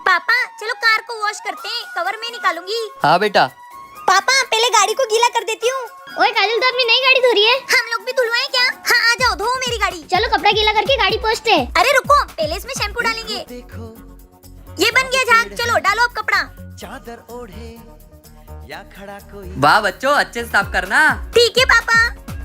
पापा चलो कार को वॉश करते हैं, कवर में निकालूंगी। हाँ बेटा। पापा पहले गाड़ी को गीला कर देती हूँ। ओए काजल, तो अपनी नई गाड़ी धो रही है? हम लोग भी धुलवाएं क्या? हाँ आ जाओ, धो मेरी गाड़ी। चलो कपड़ा गीला करके गाड़ी पोंछते हैं। अरे रुको, पहले इसमें शैम्पू डालेंगे। ये बन गया झाग, चलो डालो अब कपड़ा। चादर ओढ़े या खड़ा कोई। वाह बच्चों, अच्छे से साफ करना। ठीक है पापा,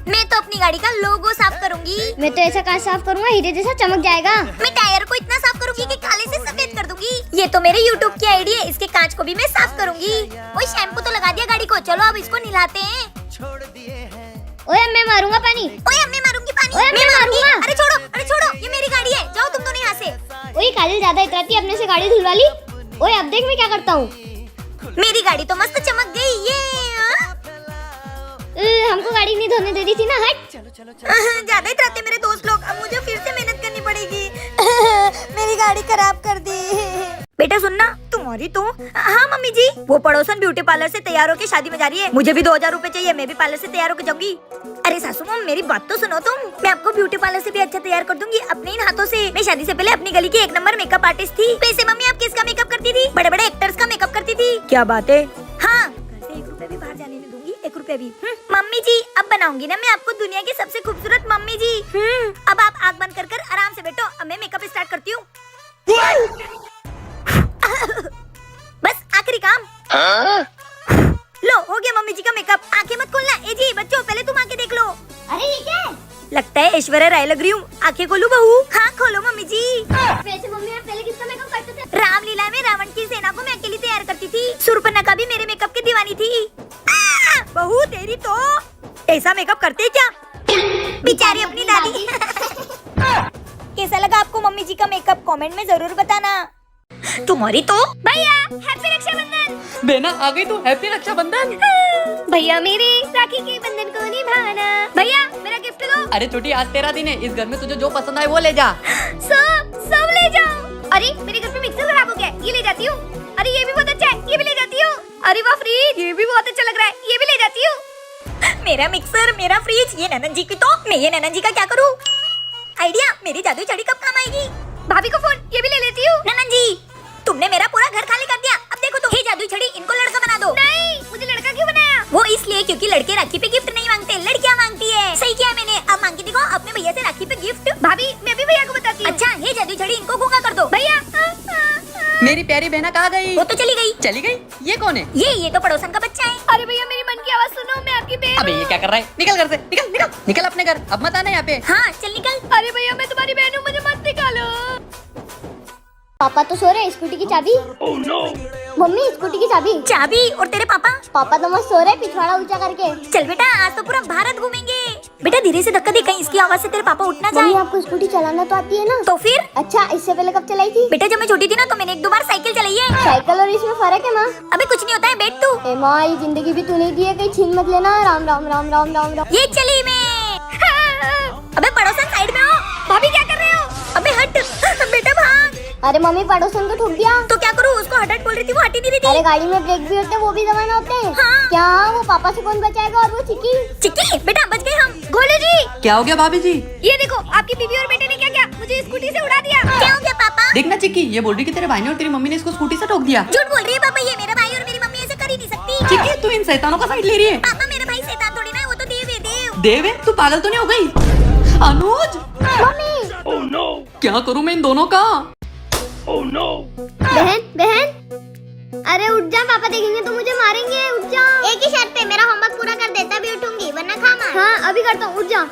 मैं तो अपनी गाड़ी का लोगो साफ करूंगी। मैं तो ऐसा कांच साफ करूंगा हीरे जैसा चमक जाएगा। मैं टायर को इतना साफ करूंगी कि काले से सफेद कर दूंगी। ये तो मेरे यूट्यूब की आईडिया है, इसके कांच को भी मैं साफ करूंगी। ओए शैम्पू तो लगा दिया गाड़ी को, चलो अब इसको नहलाते हैं। छोड़ दिए हैं। ओए मैं मारूंगा पानी। ओए अब मैं मारूंगी पानी। ओए, मैं मारूंगा। अरे छोड़ो, अरे छोड़ो, ये मेरी गाड़ी है, जाओ तुम दोनों यहाँ से। ओए काजल ज्यादा इतराती है, अपने से गाड़ी धुलवा ली। ओए अब देख मैं क्या करता हूँ। मेरी गाड़ी तो मस्त चमक गई ये। हमको गाड़ी नहीं धोने दे रही थी ना, हट। ज्यादा इतराते मेरे दोस्त लोग, अब मुझे फिर से मेहनत करनी पड़ेगी। मेरी गाड़ी खराब कर दी। बेटा सुनना, तुम्हारी तो। हाँ मम्मी जी, वो पड़ोसन ब्यूटी पार्लर से तैयार होके शादी में जा रही है, मुझे भी 2000 रूपए चाहिए, मैं भी पार्लर से तैयार होके जाऊंगी। अरे सासू मम मेरी बात तो सुनो तुम, मैं आपको ब्यूटी पार्लर से भी अच्छा तैयार कर दूंगी अपने इन हाथों से। मैं शादी से पहले अपनी गली की 1 नंबर मेकअप आर्टिस्ट थी। वैसे मम्मी आप किसका मेकअप करती थी? बड़े बड़े एक्टर्स का मेकअप करती थी। क्या बात है? हाँ, घर से 1 रुपए भी बाहर जाने नहीं दूंगी, 1 रुपए भी। मम्मी जी अब बनाऊंगी ना मैं आपको दुनिया की सबसे खूबसूरत मम्मी जी। अब आप आँख बंद कर आराम से बैठो, अब मैं मेकअप स्टार्ट करती हूँ। बस आखिरी काम। लो हो गया मम्मी जी का मेकअप। आंखें मत खोलना। ए जी बच्चों पहले तुम आंखें देख लो। अरे ये क्या है? लगता है ऐश्वर्या राय लग रही हूँ। आंखें खोलो बहू। हाँ खोलो मम्मी जी। वैसे मम्मी आप पहले किसका मेकअप करते थे? रामलीला में रावण की सेना को मैं अकेली तैयार करती थी। शूर्पणखा भी मेरे मेकअप की दीवानी थी। बहू तेरी तो ऐसा मेकअप करते क्या? बेचारी अपनी दादी। कैसा लगा आपको मम्मी जी का मेकअप? कमेंट में जरूर बताना। तुम्हारी तो। भैया हैप्पी रक्षाबंधन। बेना आ गई तू, हैप्पी रक्षाबंधन। भैया मेरे राखी के बंधन को निभाना। भैया मेरा गिफ्ट दो। अरे छोटी, आज तेरा दिन है, इस घर में तुझे जो पसंद आए वो ले जा। सब ले जाओ। अरे मेरे घर पे मिक्सर खराब हो गया, ये ले जाती हूँ। अरे ये भी बहुत अच्छा है, ये भी ले जाती हूँ। अरे वाह फ्रिज, ये भी बहुत अच्छा लग रहा है, ये भी ले जाती हूँ। मेरा मिक्सर, मेरा फ्रिज, ये ननन जी की तो। मैं ये ननन जी का क्या करूँ? आइडिया, मेरी जादुई छड़ी कब काम आएगी? भाभी को फोन, ये भी ले लेती हूँ। ननन जी तुमने मेरा पूरा घर खाली कर दिया, अब देखो तो। हे जादुई छड़ी, इनको लड़का बना दो। नहीं, मुझे लड़का क्यों बनाया? वो इसलिए क्योंकि लड़के राखी पे गिफ्ट नहीं मांगते, लड़कियां मांगती है। सही किया मैंने, अब मांग के दिखाओ अपने भैया से राखी पे गिफ्ट। भाभी मैं भी भैया को बताती हूँ। अच्छा हे जादुई छड़ी, इनको गूंगा कर दो। भैया मेरी प्यारी बहना कहाँ गई? वो तो चली गई। चली गई? ये कौन है? ये तो पड़ोसन का बच्चा है। अरे भैया मेरी मन की आवाज सुनो, मैं आपकी बहन। अबे ये क्या कर रहा है? निकल घर से, निकल निकल निकल अपने घर, अब मत आना यहाँ पे। हाँ चल निकल। अरे भैया मैं तुम्हारी बहन हूँ, मुझे मत निकालो। पापा तो सो रहे, स्कूटी की चाबी। मम्मी स्कूटी की चाबी। चाबी और तेरे पापा? पापा तो मस्त सो रहे, पिछवाड़ा ऊंचा करके। चल बेटा आज तो पूरा भारत घूमेंगे। बेटा धीरे से धक्का दे, कहीं इसकी आवाज से तेरे पापा उठ ना मम्मी जाए। आपको स्कूटी चलाना तो आती है ना? तो फिर? अच्छा, इससे पहले कब चलाई थी? बेटा जब मैं छोटी थी ना तो मैंने 1-2 बार साइकिल चलाई है। साइकिल और इसमें फर्क है माँ? अबे कुछ नहीं होता है, बैठ तू। ए माँ, ये जिंदगी भी तू नहीं दी है, कहीं छीन मत लेना। राम राम राम राम राम राम। ये चली मैं। अबे पड़ोसन साइड में हो। भाभी क्या कर रहे हो? अबे हट बेटा भाग। अरे मम्मी पड़ोसन को ठोक दिया। तो क्या करूँ? उसको हट बोल रही थी, वो हट ही नहीं रही थी। अरे गाड़ी में ब्रेक भी होते हैं, वो भी दबाना होते हैं। हाँ। क्या वो पापा से कौन बचाएगा? और वो चिक्की चिक्की बेटा बच गए हम। गोलू जी क्या हो गया भाभी जी? ये देखो आपकी बीवी और बेटे ने क्या किया, मुझे स्कूटी से उड़ा दिया। क्या हो गया पापा? देखना चिक्की, ये बोल रही कि तेरे भाई ने और तेरी मम्मी ने इसको स्कूटी से ठोक दिया। झूठ बोल रही है पापा, ये मेरा भाई और मेरी मम्मी ऐसे कर ही नहीं सकती। चिक्की तू इन शैतानों का साइड ले रही है। पापा मेरा भाई शैतान थोड़ी ना है, वो तो देव है देव। देव है? तू पागल तो नहीं हो गई? अनुज मम्मी। क्या करूँ मैं इन दोनों का? बहन बहन, अरे उठ जा, पापा देखेंगे तो मुझे मारेंगे। उठ जा। एक ही शर्त पे, मेरा होमवर्क पूरा कर दे तभी उठूंगी, वरना खा मार। हाँ अभी करता हूँ, उठ जा।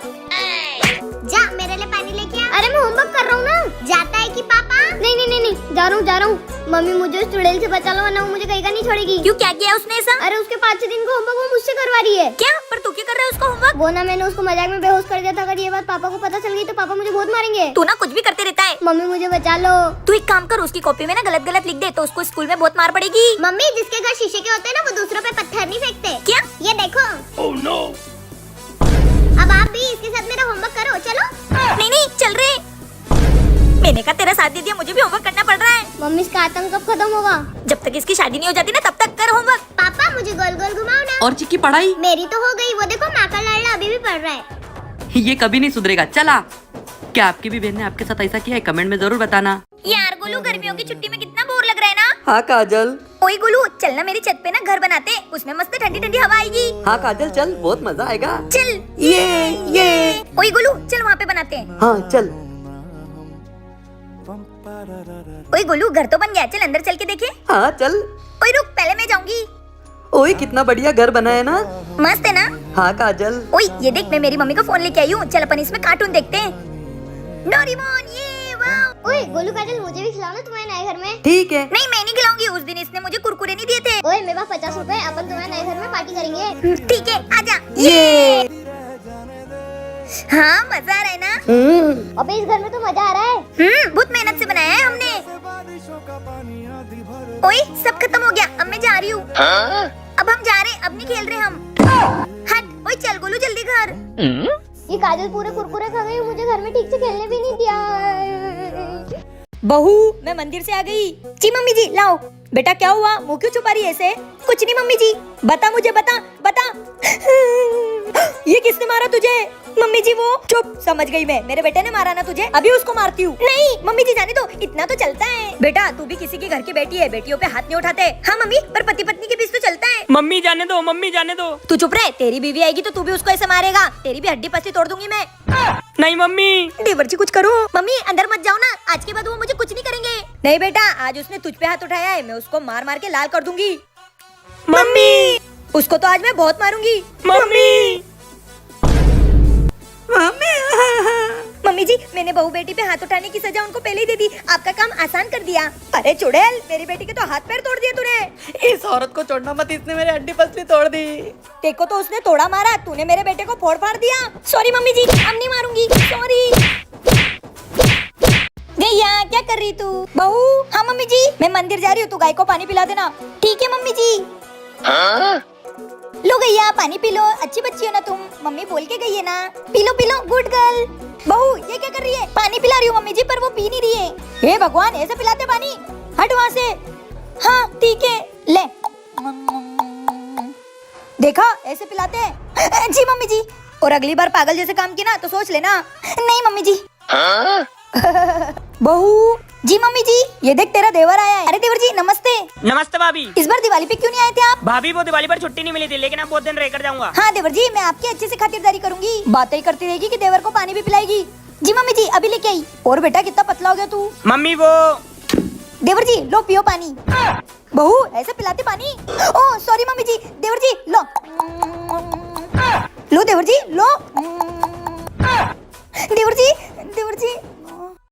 जा मेरे लिए पानी लेके आ। अरे मैं होमवर्क कर रहा हूँ ना। जाता है कि पापा? नहीं नहीं नहीं नहीं, जा रहा हूँ। मम्मी मुझे उस चुड़ैल से बचा लो, वरना वो मुझे कहीं का नहीं छोड़ेगी। क्यों, क्या किया उसने ऐसा? अरे उसके 5-6 दिन का होमवर्क वो मुझसे करवा रही है। क्या? पर तू क्या कर रहा है उसको होमवर्क? वो ना मैंने उसको मजाक में बेहोश कर दिया था। अगर ये बात पापा को पता चल गई तो पापा मुझे बहुत मारेंगे। तू ना कुछ भी करते रहता है। मम्मी मुझे बचा लो। तू एक काम कर, उसकी कॉपी में ना गलत गलत लिख दे तो उसको स्कूल में बहुत मार पड़ेगी। मम्मी जिसके घर शीशे के होते हैं ना वो दूसरों पे पत्थर नहीं फेंकते। क्या? ये देखो। अब आप भी इसके साथ मेरा होमवर्क करो, चलो। नहीं नहीं चल रहे। मैंने कहा तेरा साथ दे दिया, मुझे भी होमवर्क करना पड़ रहा है। मम्मी इसका आतंक कब खत्म होगा? जब तक इसकी शादी नहीं हो जाती ना तब तक कर होमवर्क। पापा मुझे गोल गोल घुमाओ ना। और चिक्की पढ़ाई? मेरी तो हो गई, वो देखो माँ का लाडला अभी भी पढ़ रहा है। ये कभी नहीं सुधरेगा। चला, क्या आपकी भी बहन ने आपके साथ ऐसा किया है? कमेंट में जरूर बताना। यार गोलू गर्मियों की छुट्टी में कितना बोर लग रहा है ना। हाँ काजल। ओए गोलू चल ना मेरी छत पे ना घर बनाते हैं, उसमें मस्त ठंडी ठंडी हवा आएगी। हाँ काजल चल, बहुत मजा आएगा। चल ये ओए गोलू चल वहाँ पे बनाते हैं। हाँ चल। ओए गोलू घर तो बन गया, चल अंदर चल के देखे। हाँ चल। ओए रुक पहले मैं जाऊंगी। ओए कितना बढ़िया घर बना है ना। मस्त है ना। हाँ काजल। ओए ये देख मैं मेरी मम्मी को फोन लेके आई हूँ, चल अपन इसमें कार्टून देखते हैं। डोरेमोन ये वाह। ओए गोलू काजल मुझे भी खिलाओ ना तुम्हारे नए घर में। ठीक है। नहीं मैं नहीं खिलाऊंगी, उस दिन इसने मुझे कुरकुरे नहीं दिए थे। ओए मेरे पास 50 रुपए, अपन तुम्हारे नए घर में पार्टी करेंगे। ठीक है आजा। ये हाँ मजा आ रहा है ना। अबे इस घर में तो मजा आ रहा है। बहुत मेहनत से बनाया है हमने। ओए सब खत्म हो गया, अब मैं जा रही हूँ। अब हम जा रहे हैं, अब नहीं खेल रहे हम। हट ओए चल गोलू जल्दी घर। ये काजल पूरे कुरकुरे खा गई, मुझे घर में ठीक से खेलने भी नहीं दिया। बहू मैं मंदिर से आ गई। जी मम्मी जी लाओ। बेटा क्या हुआ, मुंह क्यों छुपा रही है ऐसे? कुछ नहीं मम्मी जी। बता मुझे, बता बता। ये किसने मारा तुझे? मम्मी जी वो। चुप, समझ गई मैं, मेरे बेटे ने मारा ना तुझे, अभी उसको मारती हूँ। नहीं मम्मी जी जाने दो, इतना तो चलता है। बेटा तू भी किसी के घर की बेटी है, बेटियों पे हाथ नहीं उठाते। हाँ मम्मी, पर पति पत्नी के बीच तो चलता है। मम्मी जाने दो, मम्मी जाने दो। तू चुप रहे, तेरी बीवी आएगी तो तू भी उसको ऐसे मारेगा, तेरी भी हड्डी पसली तोड़ दूंगी मैं। नहीं मम्मी। देवर जी कुछ करो। मम्मी अंदर मत जाओ ना, आज के बाद वो मुझे कुछ नहीं करेंगे। नहीं बेटा, आज उसने तुझ पे हाथ उठाया है, मैं उसको मार मार के लाल कर दूंगी। मम्मी। उसको तो आज मैं बहुत मारूंगी। मम्मी। मम्मी जी मैंने बहू बेटी पे हाथ उठाने की सजा उनको पहले ही दे दी, आपका काम आसान कर दिया। अरे चुड़ैल, मेरी बेटी के तो हाथ पैर तोड़ दिए तूने। इस औरत को छोड़ना मत, इसने मेरे हड्डी पसली तोड़ दी। देखो तो उसने तोड़ा मारा, तूने मेरे बेटे को फोड़ फाड़ दिया। सॉरी मम्मी जी, अब नहीं मारूंगी, सॉरी। गैया क्या कर रही तू? बहू। हाँ मम्मी जी मैं मंदिर जा रही हूँ, तू गाय को पानी पिला देना। ठीक है मम्मी जी। लो गैया पानी पी लो, अच्छी बच्ची हो ना तुम, मम्मी बोल के गई है ना। P low P low, good girl. बहू ये क्या कर रही है? पानी पिला रही हूँ मम्मी जी, पर वो पी नहीं रही है। हे भगवान, ऐसे पिलाते पानी? हट वहाँ से। हाँ ठीक है, ले। देखा ऐसे पिलाते हैं। जी मम्मी जी। और अगली बार पागल जैसे काम किया ना तो सोच लेना। नहीं मम्मी जी। बहू। जी मम्मी जी, ये देख तेरा देवर आया है। अरे देवर जी नमस्ते। नमस्ते भाभी। इस बार दिवाली पे क्यों नहीं आए थे आप? भाभी वो दिवाली पर छुट्टी नहीं मिली थी, लेकिन अब बहुत दिन रह कर जाऊंगा। हाँ देवर जी, मैं आपकी अच्छे से खातिरदारी करूंगी, बातें करती रहेगी कि देवर को पानी भी पिलाएगी। जी मम्मी जी अभी लेके आई। और बेटा कितना पतला हो गया तू। मम्मी वो। देवर जी लो पियो पानी। बहू ऐसे पिलाते पानी? ओह सॉरी मम्मी जी। देवर जी लो। लो देवर जी लो। देवर जी, देवर जी।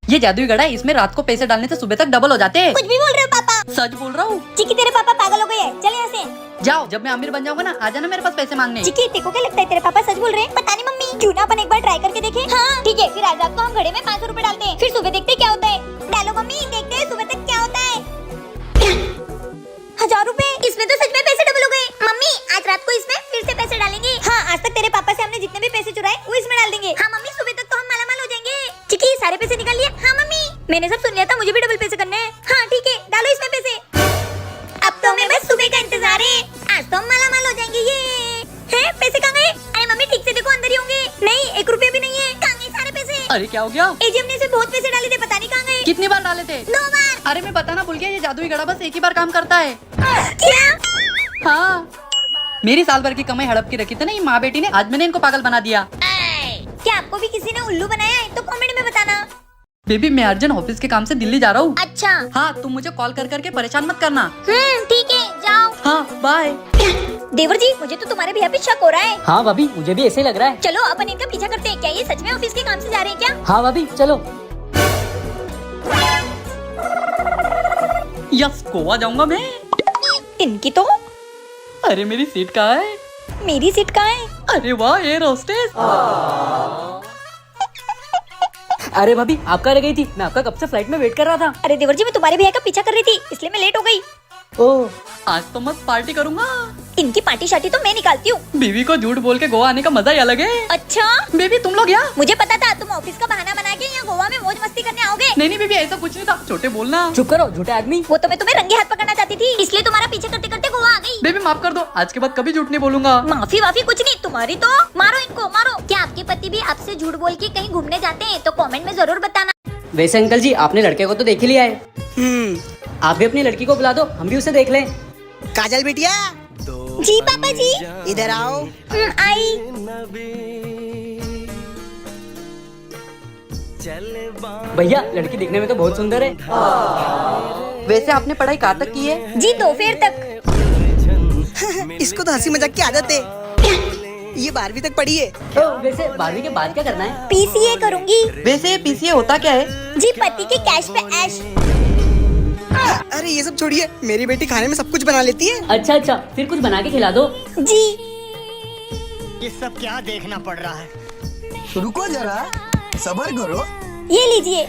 ये जादुई घड़ा है, इसमें रात को पैसे डालने से सुबह तक डबल हो जाते हैं। कुछ भी बोल रहे हो पापा? सच बोल रहा हूँ। चिकी तेरे पापा पागल हो गए हैं, चल यहाँ से। जाओ, जब मैं अमीर बन जाऊंगा ना, आ जाना मेरे पास पैसे मांगने। चिकी तेरे को क्या लगता है तेरे पापा सच बोल रहे हैं? पता नहीं मम्मी, क्यों ना अपन एक बार ट्राई करके देखें? हाँ ठीक है, फिर आज रात को हम घड़े में 500 रुपए डालते हैं, फिर सुबह देखते हैं क्या होता है। डालो मम्मी, देखते हैं सुबह तक क्या होता है। 1000 रुपए, इसमें तो सच में पैसे डबल हो गए। मम्मी आज रात को इसमें फिर से पैसे डालेंगे। हाँ आज तक तेरे पापा से हमने जितने भी पैसे चुराए वो इसमें डाल देंगे। हाँ मम्मी सुबह तक तो हम मालामाल हो जाएंगे। चिकी सारे पैसे निकाल लिए? हाँ मम्मी मैंने सब सुन लिया था, मुझे भी डबल पैसे करने हैं। हाँ ठीक है, डालो इसमें पैसे। अब तो हमें बस सुबह का इंतजार है, आज तो हम मालामाल हो जाएंगे। ये है पैसे कहाँ गए? अरे मम्मी ठीक से देखो, अंदर ही होंगे। नहीं 1 रुपया भी नहीं है, कहाँ गए सारे पैसे? अरे क्या हो गया? एजीएम ने से बहुत पैसे डाले थे, पता नहीं कहाँ गए। कितनी बार डाले थे? 2 बार। अरे मैं बताना भूल गया, ये जादुई घड़ा बस एक ही बार काम करता है। क्या? हाँ, मेरी साल भर की कमाई हड़प की रखी थी ना ये माँ बेटी ने, आज मैंने इनको पागल बना दिया। क्या आपको भी किसी ने उल्लू बनाया है? तो कमेंट में बताना। बेबी मैं अर्जेंट ऑफिस के काम से दिल्ली जा रहा हूँ। अच्छा हाँ तुम मुझे कॉल कर करके परेशान मत करना। ठीक है जाओ। हाँ बाय। देवर जी मुझे तो तुम्हारे भैया पे शक हो रहा है। हाँ भाभी मुझे भी ऐसे ही लग रहा है। चलो अपन इनका पीछा करते हैं, क्या ये सच में ऑफिस के काम से जा रहे हैं क्या? हाँ भाभी चलो। यस, गोवा जाऊंगा मैं। इनकी तो। अरे मेरी सीट कहाँ है? मेरी सीट कहाँ है? अरे वाह एयर होस्टेस। अरे भाभी आप कहाँ रह गई थी? मैं आपका कब से फ्लाइट में वेट कर रहा था। अरे देवर जी मैं तुम्हारे भैया का पीछा कर रही थी, इसलिए मैं लेट हो गई। ओह आज तो मस्त पार्टी करूंगा। इनकी पार्टी शार्टी तो मैं निकालती हूँ। बीवी को झूठ बोल के गोवा आने का मजा ही अलग है। अच्छा बेबी तुम लोग यहाँ? मुझे पता था तुम ऑफिस का बहाना बना के यहाँ गोवा में मौज मस्ती करने आओगे। नहीं नहीं बेबी ऐसा कुछ नहीं था, छोटे बोलना। चुप करो झूठे आदमी। वो तो मैं तुम्हें रंगे हाथ पकड़ना चाहती थी, इसलिए तुम्हारा पीछे करते करते गोवा आ गई। बेबी माफ कर दो, आज के बाद कभी झूठ नहीं बोलूंगा। माफी वाफी कुछ नहीं, तुम्हारी तो। मारो इनको मारो। क्या आपके पति भी आपसे झूठ बोल के कहीं घूमने जाते हैं? तो कमेंट में जरूर बताना। वैसे अंकल जी आपने लड़के को तो देख ही लिया है। आप भी अपनी लड़की को बुला दो, हम भी उसे देख लें। काजल बिटिया, जी पापा जी। इधर आओ। आई। भैया लड़की दिखने में तो बहुत सुंदर है। वैसे आपने पढ़ाई कहाँ तक की है? जी दोपहर तक। इसको तो हंसी मजाक की आदत है। ये 12वीं तक पढ़ी है। तो वैसे 12वीं के बाद क्या करना है? पीसीए करूंगी। वैसे पीसीए होता क्या है? जी पति के कैश पे ऐश। अरे ये सब छोड़िए, मेरी बेटी खाने में सब कुछ बना लेती है। अच्छा अच्छा, फिर कुछ बना के खिला दो। जी। ये सब क्या देखना पड़ रहा है? रुको जरा, सब्र करो। ये लीजिए।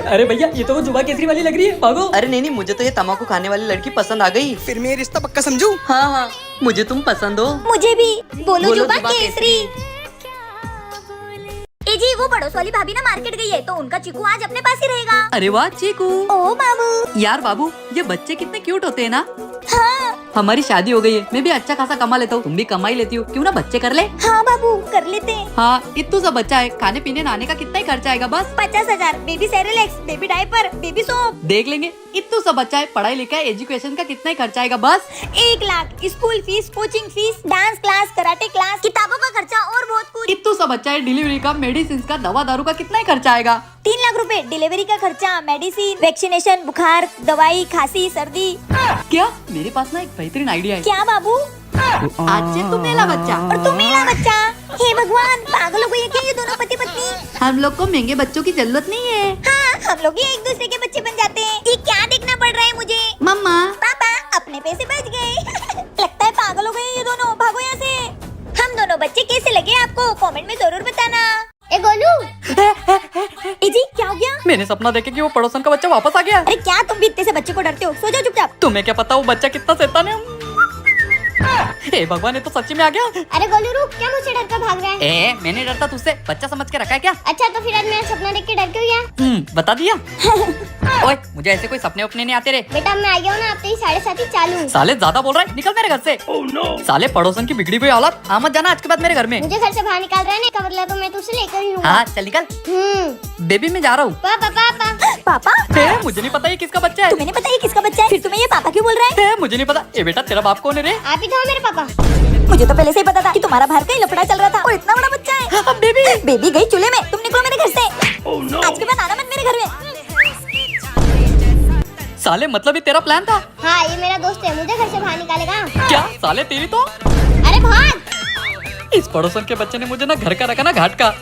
अरे भैया ये तो वो जुबा केसरी वाली लग रही है, भागो। अरे नहीं, मुझे तो ये तम्बाकू खाने वाली लड़की पसंद आ गई। फिर मैं ये रिश्ता पक्का समझूं? हाँ, मुझे तुम पसंद हो। मुझे भी। बोलो बोलो जुबा जुबा केसरी। ए जी, वो पड़ोस वाली भाभी ना मार्केट गई है, तो उनका चीकू आज अपने पास ही रहेगा। अरे वाह चीकू। ओ बाबू। यार बाबू, ये बच्चे कितने क्यूट होते हैं ना। हाँ हमारी शादी हो गई है, मैं भी अच्छा खासा कमा लेता हूँ, तुम भी कमा ही लेती हो, क्यों ना बच्चे कर ले। हाँ बाबू, कर लेते हैं। हाँ, इतना सा बच्चा है, खाने पीने नहाने का कितना ही खर्चा आएगा बस। 50,000। Baby Cerelacs, baby diaper, baby soap. देख लेंगे, इतना सा बच्चा है, पढ़ाई लिखाई एजुकेशन का कितना ही खर्चा आएगा बस। 1 lakh. School fees, coaching fees, dance class, karate class, किताबों का खर्चा और बहुत कुछ। इतना सा बच्चा है, डिलीवरी का, मेडिसिन का, दवा दारू का कितना ही खर्चा आएगा। 3 लाख रुपए डिलीवरी का खर्चा, मेडिसिन, वैक्सीनेशन, बुखार, दवाई, खांसी, सर्दी। क्या? मेरे पास ना एक बेहतरीन आइडिया है। क्या बाबू? आज से तुम मेरा बच्चा और तुम मेरा बच्चा। हे भगवान, पागल हो गई है क्या ये दोनों पति पत्नी? हम लोग को महंगे बच्चों की जरूरत नहीं है। हाँ, हम लोग ही एक दूसरे के बच्चे बन जाते हैं। ये क्या देखना पड़ रहा है मुझे? मम्मा। पापा, अपने पैसे बच गए। लगता है पागल हो गए ये दोनों, भागो यहाँ से। हम दोनों बच्चे कैसे लगे आपको, कमेंट में जरूर बताना। ए गोलू। ए जी, क्या हो गया? मैंने सपना देखे कि वो पड़ोसन का बच्चा वापस आ गया। अरे क्या तुम भी इतने से बच्चे को डरते हो? सो जाओ चुपचाप। तुम्हें क्या पता वो बच्चा कितना शैतान है। हे भगवान, ये तो सच्ची में आ गया। अरे गोलू रुक, क्या मुझसे डर कर भाग रहा है? मैंने डरता तुझसे, बच्चा समझ के रखा है क्या? अच्छा तो फिर आज मेरा सपना देख के डर क्यों गया? बता दिया। ओए, मुझे ऐसे कोई सपने उपने नहीं आते रे। बेटा मैं आ गया हूँ ना, अब तो 7:30 चालू। साले ज्यादा बोल रहा है, निकल मेरे घर से। साले पड़ोसन की बिगड़ी हुई हालत, आ मत जाना आज के बाद मेरे घर में। मुझे घर से बाहर निकाल रहा है ना, इसका बदला तो मैं तुझसे लेकर ही हूँ। हाँ चल निकल। बेबी मैं जा रहा हूँ। पापा पापा। पापा, मुझे नहीं पता ये किसका बच्चा है। तुम्हें नहीं पता ये किसका बच्चा है? फिर तुम्हें ये पापा क्यों बोल रहा है? मुझे नहीं पता। ए बेटा, तेरा बाप कौन है रे? आप ही तो हो मेरे पापा। मुझे तो पहले से ही पता था कि तुम्हारा बाहर का ही लफड़ा चल रहा था और इतना बड़ा बच्चा है। बेबी। बेबी गई चूल्हे में, तुम निकलो मेरे घर से। आज के बाद आना मत मेरे घर में। साले मतलब ये तेरा प्लान था? हाँ, ये मेरा दोस्त है, मुझे घर से बाहर निकालेगा। क्या? साले तेरी तो। अरे भाग। इस पड़ोसन के बच्चे ने मुझे ना घर का रखा ना घाट का।